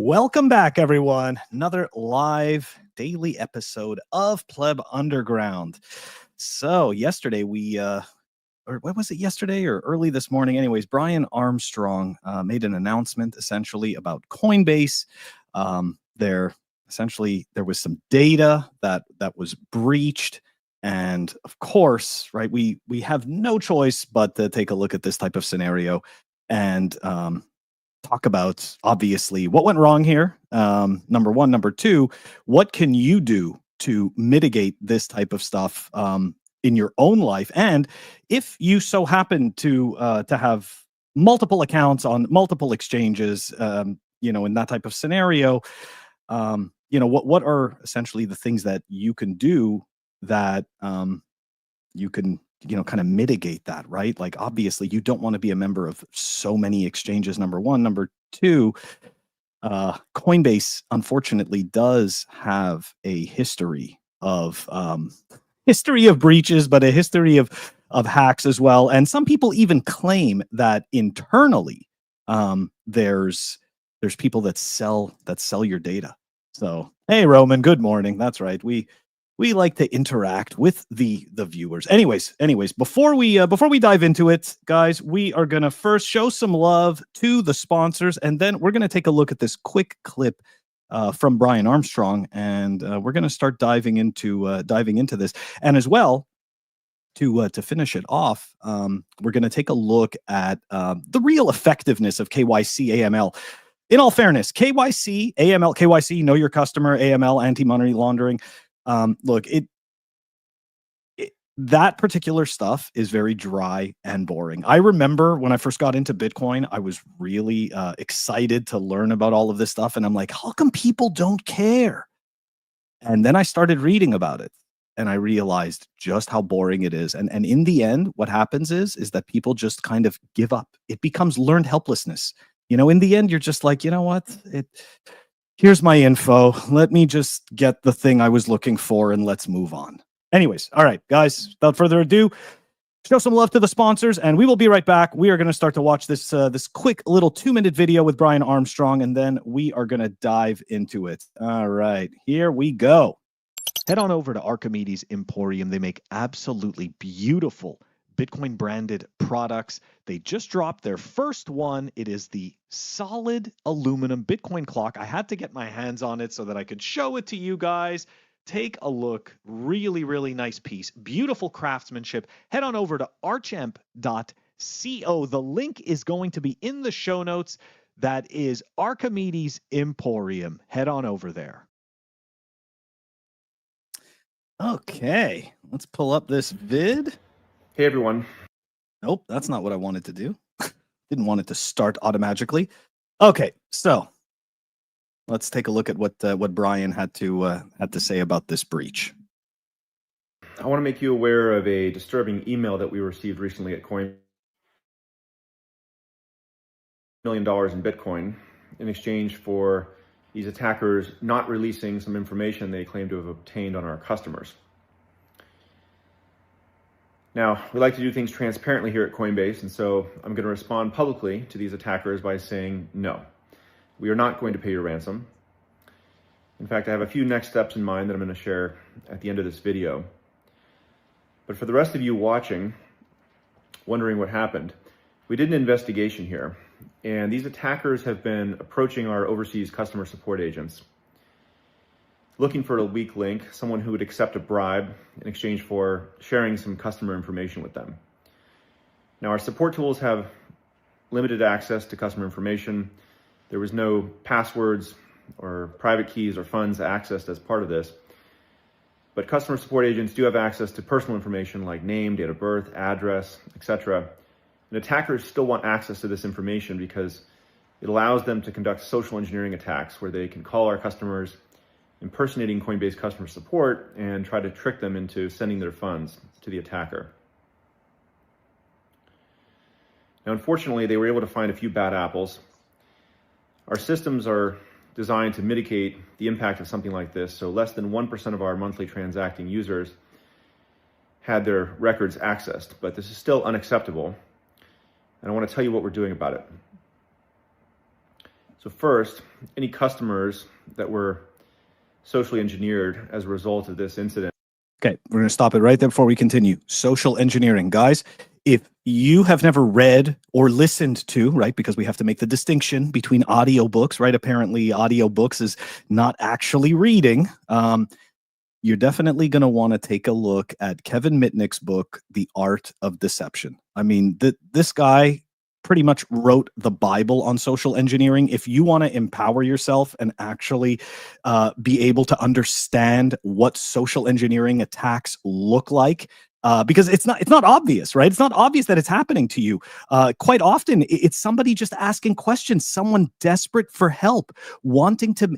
Welcome back, everyone. Another live daily episode of Pleb Underground. So yesterday or what was it yesterday or early this morning? Anyways, Brian Armstrong made an announcement essentially about Coinbase. There was some data that was breached. And of course, right, we have no choice but to take a look at this type of scenario and talk about, obviously, what went wrong here. Number one. Number two, what can you do to mitigate this type of stuff in your own life? And if you so happen to have multiple accounts on multiple exchanges, in that type of scenario, what are essentially the things that you can do that you can kind of mitigate that, right? Like, obviously you don't want to be a member of so many exchanges, number one. Number two, Coinbase unfortunately does have a history of breaches, but a history of hacks as well. And some people even claim that internally there's people that sell your data. So, hey Roman, good morning. That's right. We like to interact with the viewers. Anyways, before we dive into it, guys, we are going to first show some love to the sponsors, and then we're going to take a look at this quick clip from Brian Armstrong, and we're going to start diving into this. And as well, to finish it off, we're going to take a look at the real effectiveness of KYC AML. In all fairness, KYC, AML, KYC, know your customer, AML, anti-money laundering. Look, that particular stuff is very dry and boring. I remember when I first got into Bitcoin, I was really excited to learn about all of this stuff. And I'm like, how come people don't care? And then I started reading about it and I realized just how boring it is. And in the end, what happens is that people just kind of give up. It becomes learned helplessness. In the end, you're just like, you know what? Here's my info. Let me just get the thing I was looking for and let's move on. Anyways, all right, guys, without further ado, show some love to the sponsors and we will be right back. We are going to start to watch this quick little 2-minute video with Brian Armstrong, and then we are going to dive into it. All right, here we go. Head on over to Archimedes Emporium. They make absolutely beautiful Bitcoin branded products. They just dropped their first one. It is the solid aluminum Bitcoin clock. I had to get my hands on it so that I could show it to you guys. Take a look. Really, really nice piece. Beautiful craftsmanship. Head on over to archemp.co. The link is going to be in the show notes. That is Archimedes Emporium. Head on over there. Okay, let's pull up this vid. Hey everyone. Nope, that's not what I wanted to do. Didn't want it to start automatically. Okay, so let's take a look at what Brian had to say about this breach. I want to make you aware of a disturbing email that we received recently at $1 million in Bitcoin in exchange for these attackers not releasing some information they claim to have obtained on our customers. Now, we like to do things transparently here at Coinbase, and so I'm going to respond publicly to these attackers by saying, no, we are not going to pay your ransom. In fact, I have a few next steps in mind that I'm going to share at the end of this video. But for the rest of you watching, wondering what happened, we did an investigation here, and these attackers have been approaching our overseas customer support agents, looking for a weak link, someone who would accept a bribe in exchange for sharing some customer information with them. Now, our support tools have limited access to customer information. There was no passwords or private keys or funds accessed as part of this. But customer support agents do have access to personal information like name, date of birth, address, etc. And attackers still want access to this information because it allows them to conduct social engineering attacks where they can call our customers impersonating Coinbase customer support and try to trick them into sending their funds to the attacker. Now, unfortunately, they were able to find a few bad apples. Our systems are designed to mitigate the impact of something like this, so less than 1% of our monthly transacting users had their records accessed, but this is still unacceptable, and I want to tell you what we're doing about it. So first, any customers that were socially engineered as a result of this incident. Okay, we're going to stop it right there before we continue. Social engineering. Guys, if you have never read or listened to, right, because we have to make the distinction between audiobooks, right? Apparently, audiobooks is not actually reading. You're definitely going to want to take a look at Kevin Mitnick's book, The Art of Deception. I mean, this guy pretty much wrote the Bible on social engineering. If you want to empower yourself and actually be able to understand what social engineering attacks look like, because it's not obvious, right? It's not obvious that it's happening to you. Quite often, it's somebody just asking questions, someone desperate for help, wanting to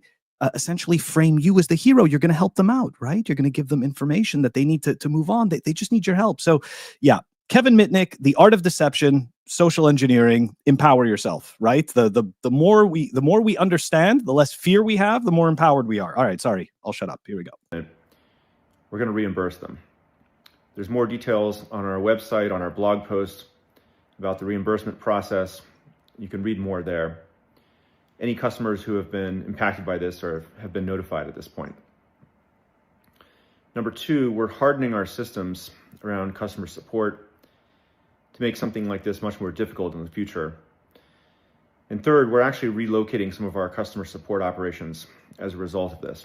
essentially frame you as the hero. You're going to help them out, right? You're going to give them information that they need to move on. They just need your help. So, yeah. Kevin Mitnick, The Art of Deception, Social Engineering, Empower Yourself, right? The more we understand, the less fear we have, the more empowered we are. All right, sorry, I'll shut up. Here we go. We're going to reimburse them. There's more details on our website, on our blog post about the reimbursement process. You can read more there. Any customers who have been impacted by this or have been notified at this point. Number two, we're hardening our systems around customer support to make something like this much more difficult in the future. And third, we're actually relocating some of our customer support operations as a result of this.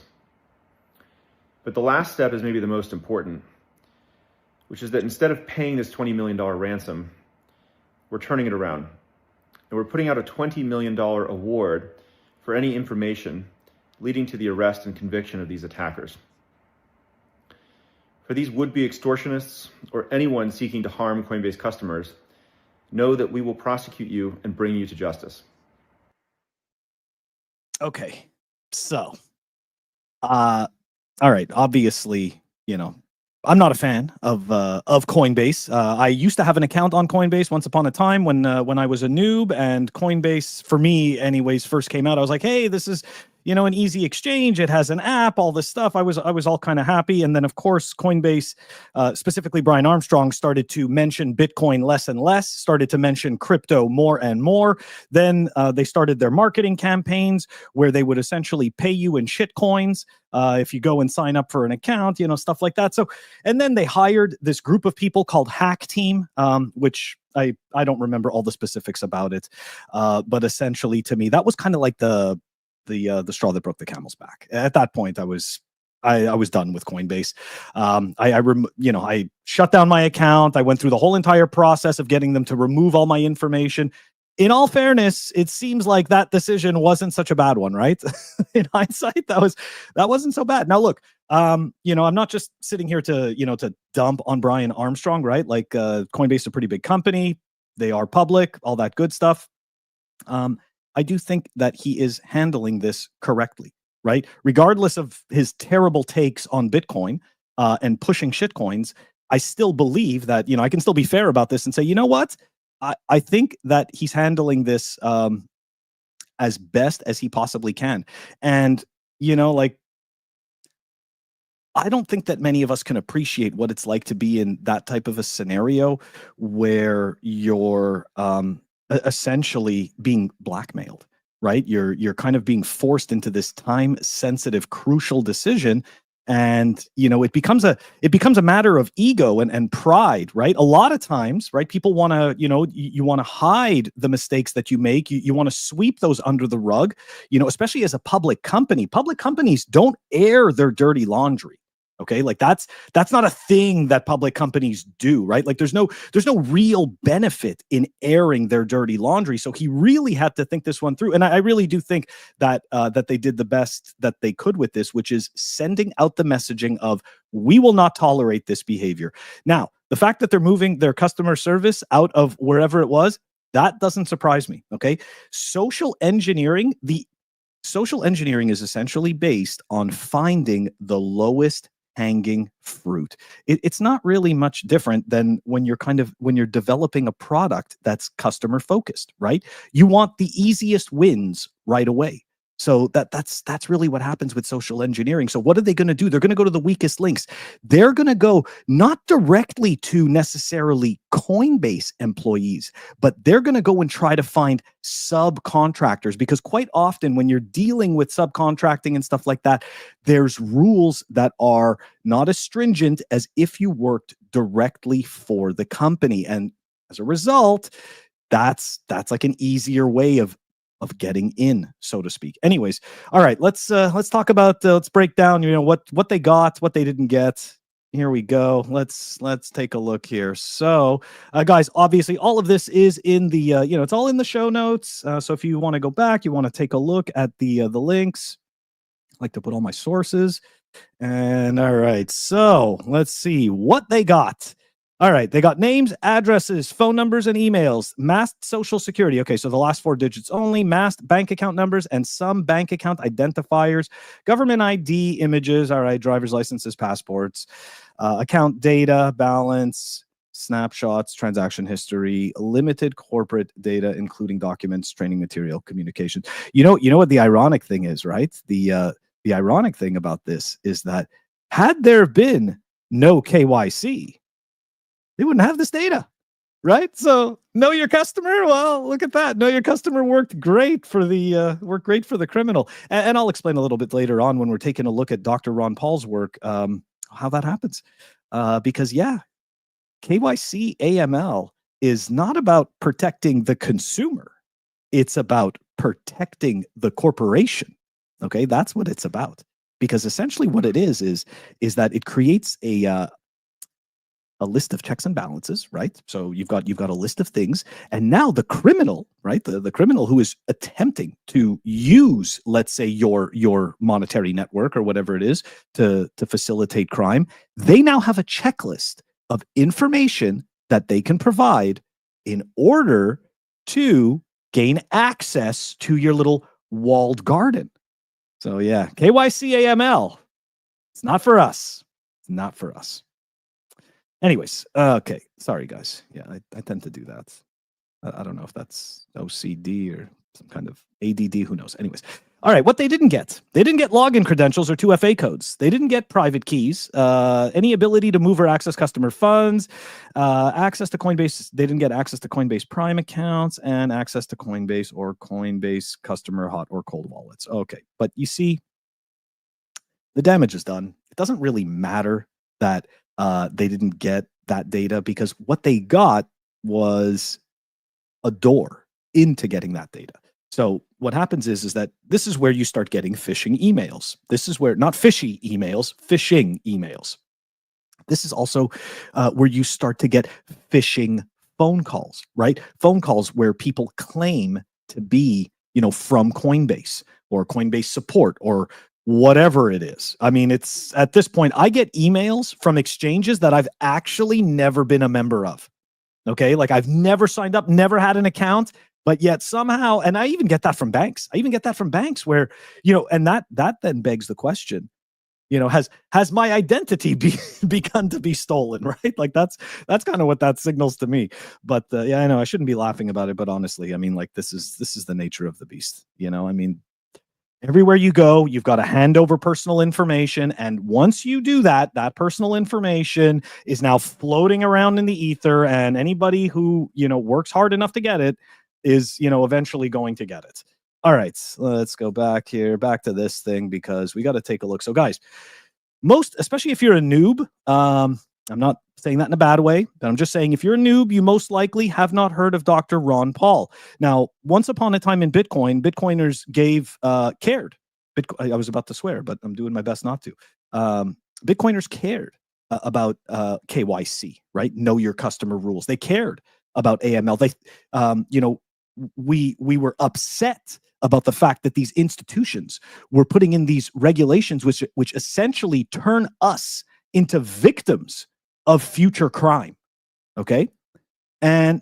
But the last step is maybe the most important, which is that instead of paying this $20 million ransom, we're turning it around. And we're putting out a $20 million award for any information leading to the arrest and conviction of these attackers. For these would-be extortionists or anyone seeking to harm Coinbase customers, know that we will prosecute you and bring you to justice. Okay, so, all right, obviously, you know, I'm not a fan of Coinbase. I used to have an account on Coinbase once upon a time when I was a noob, and Coinbase, for me anyways, first came out. I was like, hey, this is, you know, an easy exchange. It has an app, all this stuff. I was all kind of happy. And then, of course, Coinbase, specifically Brian Armstrong, started to mention Bitcoin less and less, started to mention crypto more and more. Then they started their marketing campaigns where they would essentially pay you in shit coins if you go and sign up for an account, you know, stuff like that. So, and then they hired this group of people called Hack Team, which I don't remember all the specifics about it. But essentially, to me, that was kind of like the straw that broke the camel's back. At that point, I was done with Coinbase. I shut down my account. I went through the whole entire process of getting them to remove all my information. In all fairness, it seems like that decision wasn't such a bad one, right? In hindsight, that wasn't so bad. Now, look, you know, I'm not just sitting here to dump on Brian Armstrong, right? Like, Coinbase is a pretty big company. They are public, all that good stuff. I do think that he is handling this correctly, right? Regardless of his terrible takes on Bitcoin and pushing shitcoins, I still believe that, you know, I can still be fair about this and say, you know what? I think that he's handling this as best as he possibly can. And, you know, like, I don't think that many of us can appreciate what it's like to be in that type of a scenario where you're essentially being blackmailed, right? You're kind of being forced into this time-sensitive, crucial decision. And, you know, it becomes a matter of ego and pride, right? A lot of times, right, people want to, you know, you want to hide the mistakes that you make. You want to sweep those under the rug, you know, especially as a public company. Public companies don't air their dirty laundry. Okay, like that's not a thing that public companies do, right? Like there's no real benefit in airing their dirty laundry. So he really had to think this one through, and I really do think that that they did the best that they could with this, which is sending out the messaging of we will not tolerate this behavior. Now, the fact that they're moving their customer service out of wherever it was, that doesn't surprise me. Okay, social engineering is essentially based on finding the lowest hanging fruit. It's not really much different than when you're developing a product that's customer focused, right? You want the easiest wins right away. So that's really what happens with social engineering. So what are they going to do? They're going to go to the weakest links. They're going to go not directly to necessarily Coinbase employees, but they're going to go and try to find subcontractors, because quite often when you're dealing with subcontracting and stuff like that, there's rules that are not as stringent as if you worked directly for the company. And as a result, that's like an easier way of getting in, so to speak. Anyways, all right, let's talk about let's break down, what they got, what they didn't get. Here we go. Let's take a look here. So, guys, obviously all of this is in the it's all in the show notes. So if you want to go back, you want to take a look at the links. I like to put all my sources. And all right, so let's see what they got. All right, they got names, addresses, phone numbers, and emails, masked social security. Okay, so the last 4 digits only, masked bank account numbers, and some bank account identifiers, government ID images, all right, driver's licenses, passports, account data, balance, snapshots, transaction history, limited corporate data, including documents, training material, communication. You know what the ironic thing is, right? The ironic thing about this is that had there been no KYC, they wouldn't have this data, right? So know your customer. Well, look at that. Know your customer worked great for the criminal. And I'll explain a little bit later on when we're taking a look at Dr. Ron Paul's work, how that happens. Because KYC AML is not about protecting the consumer. It's about protecting the corporation. Okay, that's what it's about. Because essentially what it is that it creates a list of checks and balances, right? So you've got a list of things, and now the criminal, right? The criminal who is attempting to use, let's say, your monetary network or whatever it is to facilitate crime, they now have a checklist of information that they can provide in order to gain access to your little walled garden. So yeah, KYC AML. It's not for us. It's not for us. Anyways, okay. Sorry, guys. Yeah, I tend to do that. I don't know if that's OCD or some kind of ADD. Who knows? Anyways, all right. What they didn't get. They didn't get login credentials or 2FA codes. They didn't get private keys. Any ability to move or access customer funds. Access to Coinbase. They didn't get access to Coinbase Prime accounts and access to Coinbase or Coinbase customer hot or cold wallets. Okay. But you see, the damage is done. It doesn't really matter that they didn't get that data, because what they got was a door into getting that data. So what happens is that this is where you start getting phishing emails. This is where, not fishy emails, phishing emails. This is also where you start to get phishing phone calls, right? Phone calls where people claim to be, from Coinbase or Coinbase support or whatever it is. I mean, it's at this point, I get emails from exchanges that I've actually never been a member of. Okay. Like I've never signed up, never had an account, but yet somehow, and I even get that from banks. I even get that from banks where, and that then begs the question, has my identity begun to be stolen, right? Like that's kind of what that signals to me. But yeah, I know I shouldn't be laughing about it, but honestly, I mean, like this is the nature of the beast. I mean, everywhere you go, you've got to hand over personal information. And once you do that, that personal information is now floating around in the ether. And anybody who, works hard enough to get it is, eventually going to get it. All right, let's go back to this thing, because we got to take a look. So guys, especially if you're a noob, I'm not saying that in a bad way, but I'm just saying if you're a noob, you most likely have not heard of Dr. Ron Paul. Now, once upon a time in Bitcoin, Bitcoiners cared. I was about to swear, but I'm doing my best not to. Bitcoiners cared about KYC, right? Know your customer rules. They cared about AML. We were upset about the fact that these institutions were putting in these regulations, which essentially turn us into victims of future crime. Okay. And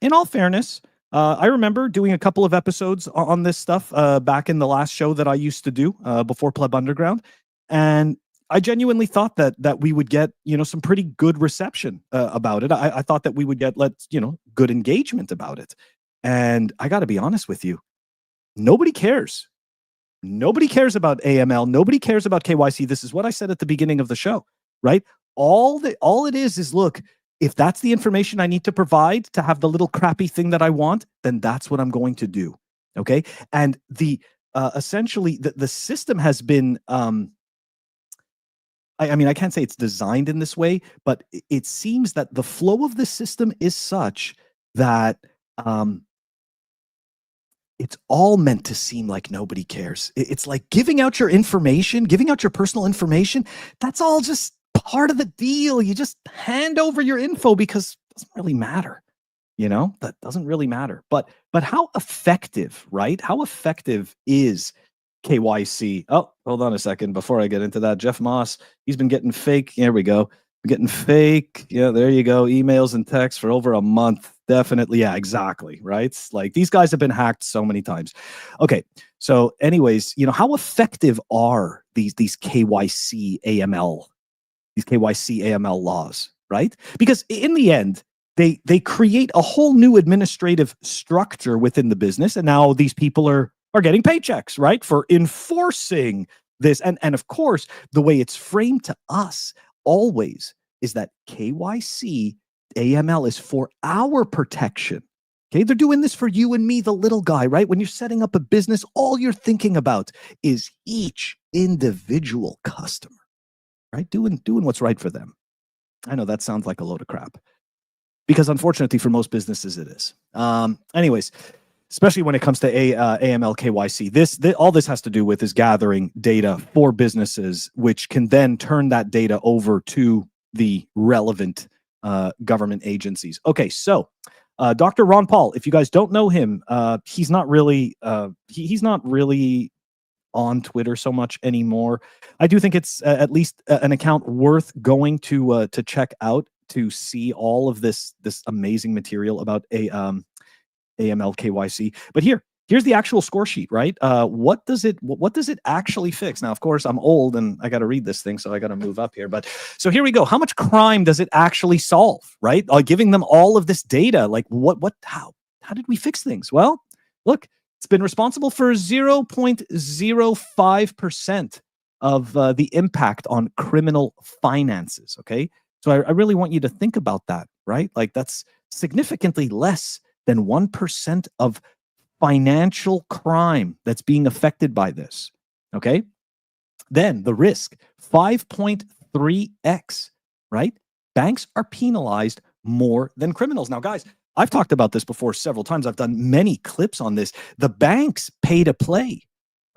in all fairness, I remember doing a couple of episodes on this stuff back in the last show that I used to do before Pleb Underground. And I genuinely thought that we would get, some pretty good reception about it. I thought that we would get, good engagement about it. And I got to be honest with you, nobody cares. Nobody cares about AML. Nobody cares about KYC. This is what I said at the beginning of the show, right? All it is look, if that's the information I need to provide to have the little crappy thing that I want, then that's what I'm going to do. Okay. And the essentially the system has been I mean, I can't say it's designed in this way, but it seems that the flow of the system is such that it's all meant to seem like nobody cares. It's like giving out your information, giving out your personal information. That's all just part of the deal. You just hand over your info because it doesn't really matter. You know, that doesn't really matter. But how effective, right? How effective is KYC? Oh, hold on a second. Before I get into that, Jeff Moss, he's been getting fake. Here we go. Getting fake. Yeah, there you go. Emails and texts for over a month. Definitely. Yeah, exactly. Right. Like these guys have been hacked so many times. Okay. So anyways, you know, how effective are these KYC AML, these KYC AML laws, right? Because in the end, they create a whole new administrative structure within the business. And now these people are getting paychecks, right? For enforcing this. And of course, the way it's framed to us always is that KYC AML is for our protection. Okay, they're doing this for you and me, the little guy, right? When you're setting up a business, all you're thinking about is each individual customer, right? Doing what's right for them. I know that sounds like a load of crap, because unfortunately for most businesses it is. Anyways, especially when it comes to AML KYC, all this has to do with is gathering data for businesses, which can then turn that data over to the relevant government agencies. Okay, so Dr. Ron Paul, if you guys don't know him, he's not really on Twitter so much anymore. I do think it's at least an account worth going to check out to see all of this amazing material about AML KYC. But here's the actual score sheet, right? What does it actually fix? Now, of course, I'm old and I got to read this thing, so I got to move up here. But so here we go. How much crime does it actually solve, right? Giving them all of this data, like how did we fix things? Well, look, it's been responsible for 0.05% of the impact on criminal finances. Okay, so I really want you to think about that, right? Like that's significantly less than 1% of financial crime that's being affected by this. Okay. Then the risk, 5.3x, right? Banks are penalized more than criminals. Now, guys, I've talked about this before several times. I've done many clips on this. The banks pay to play.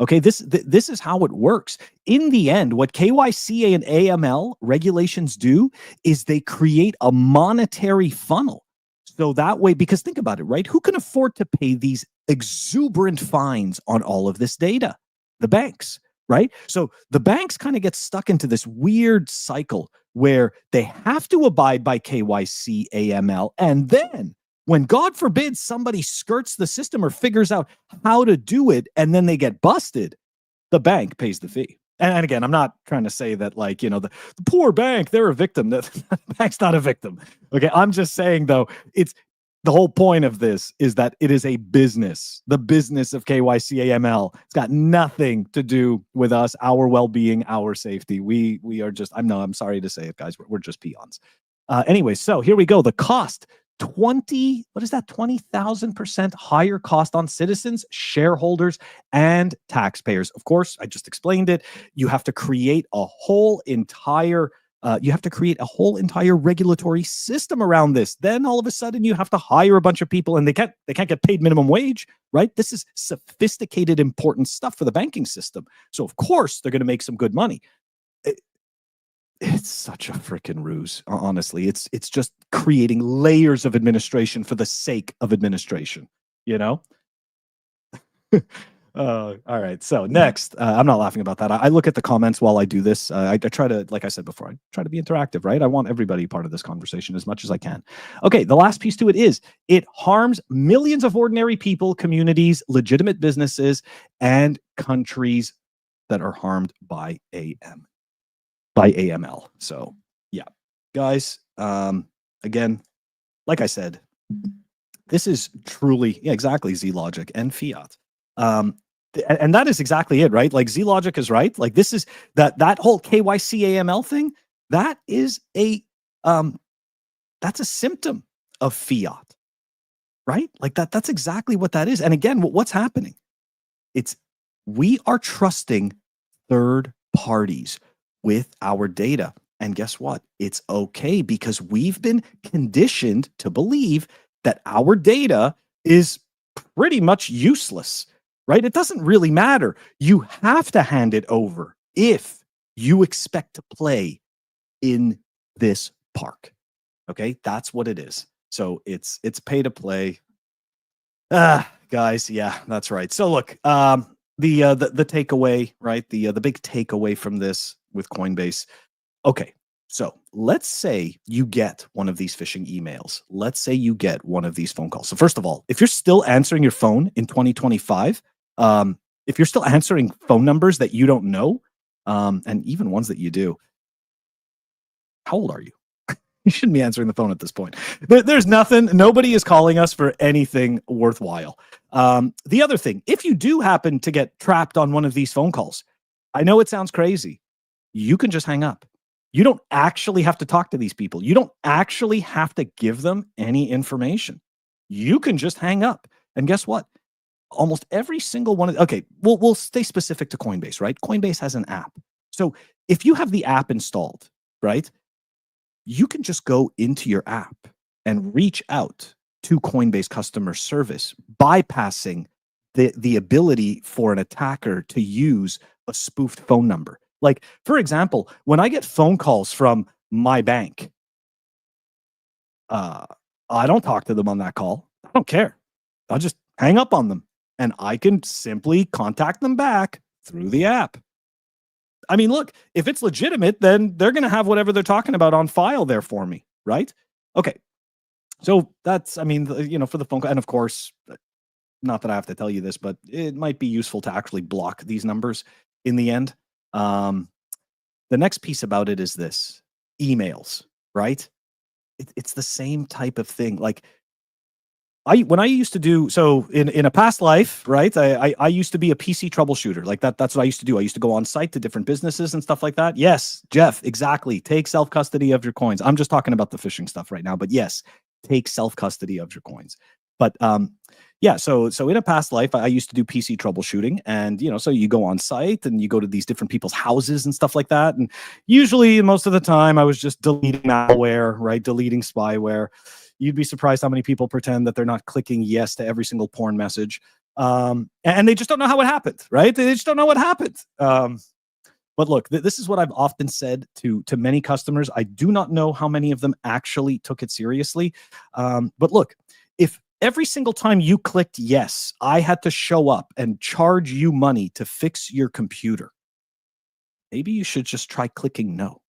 Okay, this is how it works. In the end, what KYC and AML regulations do is they create a monetary funnel. So that way, because think about it, right? Who can afford to pay these exuberant fines on all of this data? The banks, right? So the banks kind of get stuck into this weird cycle where they have to abide by KYC, AML, and then when, God forbid, somebody skirts the system or figures out how to do it and then they get busted, the bank pays the fee. And again, I'm not trying to say that, like, you know, the poor bank, they're a victim. The bank's not a victim. Okay, I'm just saying, though, it's the whole point of this is that it is a business, the business of KYC AML. It's got nothing to do with us, our well-being, our safety. We are just, I'm sorry to say it, guys, we're just peons. Anyway, so here we go. The cost. 20,000% higher cost on citizens, shareholders, and taxpayers. Of course, I just explained it. You have to create a whole entire regulatory system around this. Then all of a sudden you have to hire a bunch of people and they can't get paid minimum wage, right? This is sophisticated, important stuff for the banking system. So of course they're going to make some good money. It's such a freaking ruse, honestly. It's just creating layers of administration for the sake of administration, you know? All right. So next, I'm not laughing about that. I look at the comments while I do this. I try to, like I said before, I try to be interactive, right? I want everybody part of this conversation as much as I can. Okay. The last piece to it is it harms millions of ordinary people, communities, legitimate businesses, and countries that are harmed by AML. So yeah, guys, again, like I said, this is truly, exactly, Z-Logic and Fiat. And that is exactly it, right? Like Z-Logic is right. Like this is that whole KYC AML thing. That is that's a symptom of fiat, right? Like that's exactly what that is. And again, what's happening? We are trusting third parties with our data. And guess what? It's okay because we've been conditioned to believe that our data is pretty much useless, right? It doesn't really matter. You have to hand it over if you expect to play in this park. Okay, that's what it is. So it's pay to play. Guys, yeah, that's right. So look, the takeaway, right? The big takeaway from this with Coinbase. Okay, so let's say you get one of these phishing emails. Let's say you get one of these phone calls. So first of all, if you're still answering your phone in 2025, if you're still answering phone numbers that you don't know, and even ones that you do, how old are you? You shouldn't be answering the phone at this point. There's nothing. Nobody is calling us for anything worthwhile. The other thing, if you do happen to get trapped on one of these phone calls, I know it sounds crazy. You can just hang up. You don't actually have to talk to these people. You don't actually have to give them any information. You can just hang up. And guess what? Almost every single one of, okay, we'll stay specific to Coinbase, right? Coinbase has an app. So if you have the app installed, right, you can just go into your app and reach out to Coinbase customer service, bypassing the ability for an attacker to use a spoofed phone number. Like, for example, when I get phone calls from my bank, I don't talk to them on that call. I don't care. I'll just hang up on them and I can simply contact them back through the app. I mean, look, if it's legitimate, then they're going to have whatever they're talking about on file there for me, right? Okay. So that's, I mean, for the phone call, and of course, not that I have to tell you this, but it might be useful to actually block these numbers in the end. The next piece about it is this: emails, right? It's the same type of thing. Like, when I used to do, so in a past life, right? I used to be a PC troubleshooter. Like that's what I used to do. I used to go on site to different businesses and stuff like that. Yes, Jeff, exactly. Take self-custody of your coins. I'm just talking about the phishing stuff right now, but yes, take self-custody of your coins. But yeah, so in a past life, I used to do PC troubleshooting, and so you go on site and you go to these different people's houses and stuff like that. And usually, most of the time, I was just deleting malware, right? Deleting spyware. You'd be surprised how many people pretend that they're not clicking yes to every single porn message. And they just don't know how it happened, right? They just don't know what happened. But look, this is what I've often said to many customers. I do not know how many of them actually took it seriously. But look, if every single time you clicked yes, I had to show up and charge you money to fix your computer, maybe you should just try clicking no.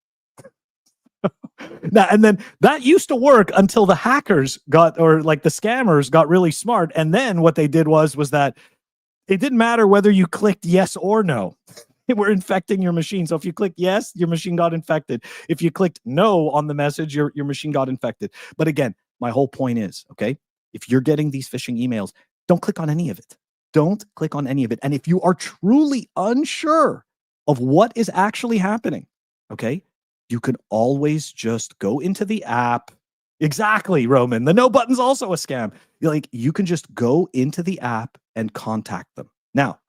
Now, and then that used to work until the hackers or like the scammers got really smart. And then what they did was that it didn't matter whether you clicked yes or no. They were infecting your machine. So if you clicked yes, your machine got infected. If you clicked no on the message, your machine got infected. But again, my whole point is, okay, if you're getting these phishing emails, don't click on any of it. Don't click on any of it. And if you are truly unsure of what is actually happening, okay, you can always just go into the app. Exactly, Roman. The no button's also a scam. You can just go into the app and contact them. Now,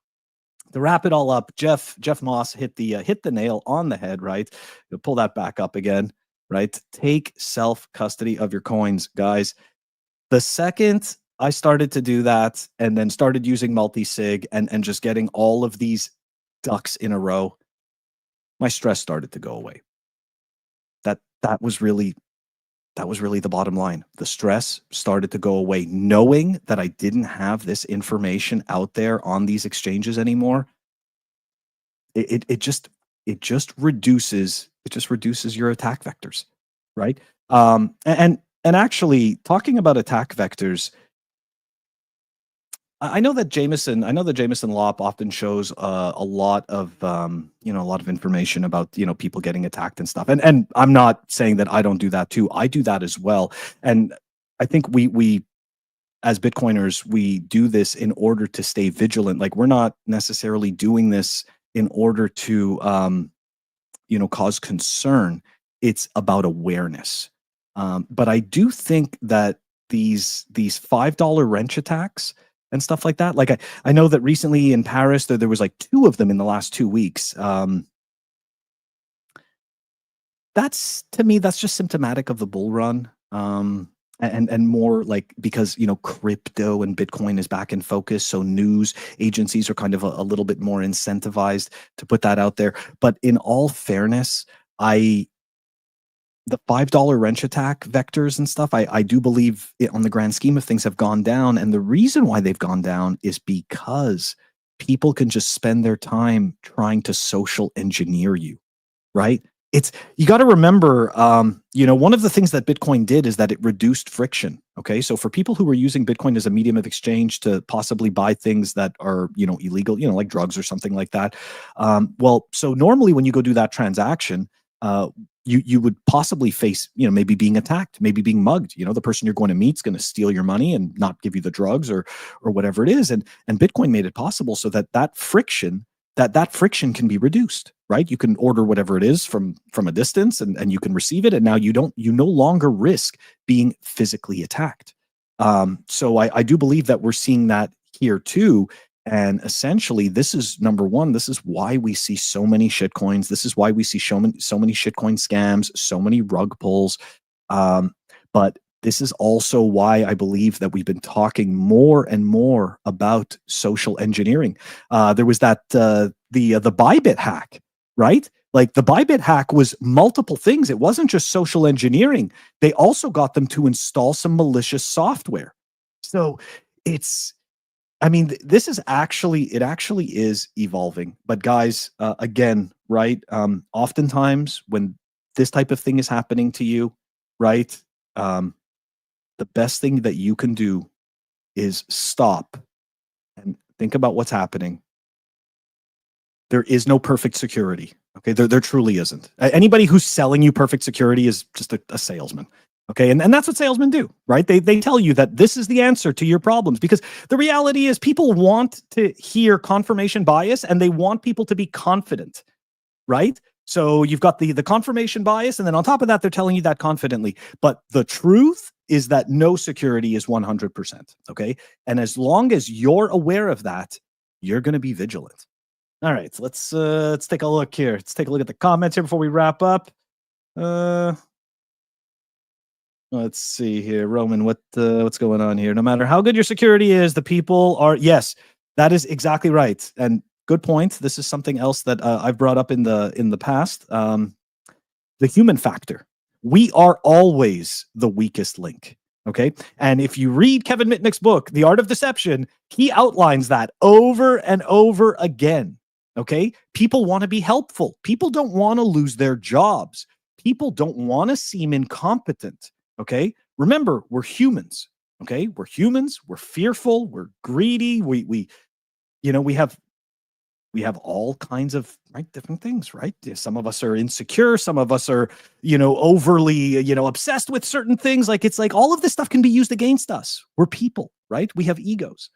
to wrap it all up, Jeff Moss hit the nail on the head, right? You'll pull that back up again, right? Take self-custody of your coins, guys. The second I started to do that and then started using multi-sig and just getting all of these ducks in a row, my stress started to go away. That was really the bottom line. The stress started to go away. Knowing that I didn't have this information out there on these exchanges anymore, it just reduces your attack vectors, right? And actually, talking about attack vectors, I know that Jameson Lopp often shows a lot of information about people getting attacked and stuff. And I'm not saying that I don't do that too. I do that as well. And I think we as Bitcoiners, we do this in order to stay vigilant. Like, we're not necessarily doing this in order to, cause concern. It's about awareness. But I do think that these $5 wrench attacks and stuff like that. Like, I know that recently in Paris there was like 2 of them in the last 2 weeks. That's, to me, that's just symptomatic of the bull run. And more like, because crypto and Bitcoin is back in focus, so news agencies are kind of a little bit more incentivized to put that out there. But in all fairness, the $5 wrench attack vectors and stuff, I do believe on the grand scheme of things have gone down. And the reason why they've gone down is because people can just spend their time trying to social engineer you, right? You got to remember, one of the things that Bitcoin did is that it reduced friction. Okay. So for people who were using Bitcoin as a medium of exchange to possibly buy things that are, illegal, like drugs or something like that. So normally when you go do that transaction, you would possibly face, maybe being attacked, maybe being mugged. The person you're going to meet is going to steal your money and not give you the drugs or whatever it is. And Bitcoin made it possible so that friction can be reduced, right? You can order whatever it is from a distance and you can receive it. And now you no longer risk being physically attacked. So I do believe that we're seeing that here too. And essentially, this is number one. This is why we see so many shitcoins. This is why we see so many shitcoin scams, so many rug pulls. But this is also why I believe that we've been talking more and more about social engineering. There was that the Bybit hack, right? Like, the Bybit hack was multiple things. It wasn't just social engineering. They also got them to install some malicious software. So this is actually is evolving. But guys, again, right? Oftentimes when this type of thing is happening to you, right? The best thing that you can do is stop and think about what's happening. There is no perfect security. Okay, there truly isn't. Anybody who's selling you perfect security is just a salesman. Okay, and that's what salesmen do, right? They tell you that this is the answer to your problems, because the reality is people want to hear confirmation bias and they want people to be confident, right? So you've got the confirmation bias, and then on top of that, they're telling you that confidently. But the truth is that no security is 100%, okay? And as long as you're aware of that, you're going to be vigilant. All right, so let's take a look here. Let's take a look at the comments here before we wrap up. Let's see here, Roman. What's going on here? No matter how good your security is, the people are. Yes, that is exactly right. And good point. This is something else that I've brought up in the past. The human factor. We are always the weakest link. Okay. And if you read Kevin Mitnick's book, The Art of Deception, he outlines that over and over again. Okay. People want to be helpful. People don't want to lose their jobs. People don't want to seem incompetent. Okay. Remember, we're humans. Okay. We're humans. We're fearful. We're greedy. We have all kinds of different things, right? Some of us are insecure. Some of us are, overly, obsessed with certain things. It's like all of this stuff can be used against us. We're people, right? We have egos.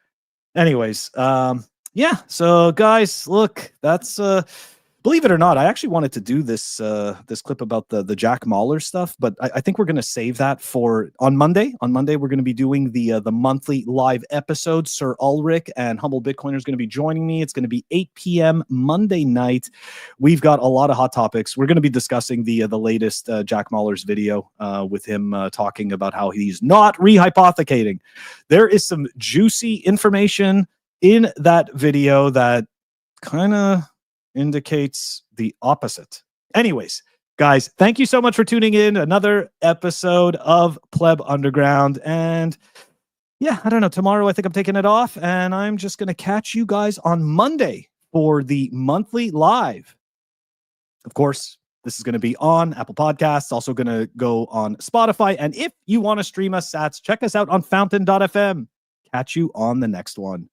Anyways, yeah. So guys, look, that's, believe it or not, I actually wanted to do this clip about the Jack Mahler stuff, but I think we're going to save that for on Monday. On Monday, we're going to be doing the monthly live episode. Sir Ulrich and Humble Bitcoiner is going to be joining me. It's going to be 8 p.m. Monday night. We've got a lot of hot topics. We're going to be discussing the latest Jack Mahler's video with him talking about how he's not rehypothecating. There is some juicy information in that video that kind of indicates the opposite. Anyways, guys, thank you so much for tuning in. Another episode of Pleb Underground. And yeah, I don't know. Tomorrow, I think I'm taking it off, and I'm just going to catch you guys on Monday for the monthly live. Of course, this is going to be on Apple Podcasts, also going to go on Spotify. And if you want to stream us sats, check us out on fountain.fm. Catch you on the next one.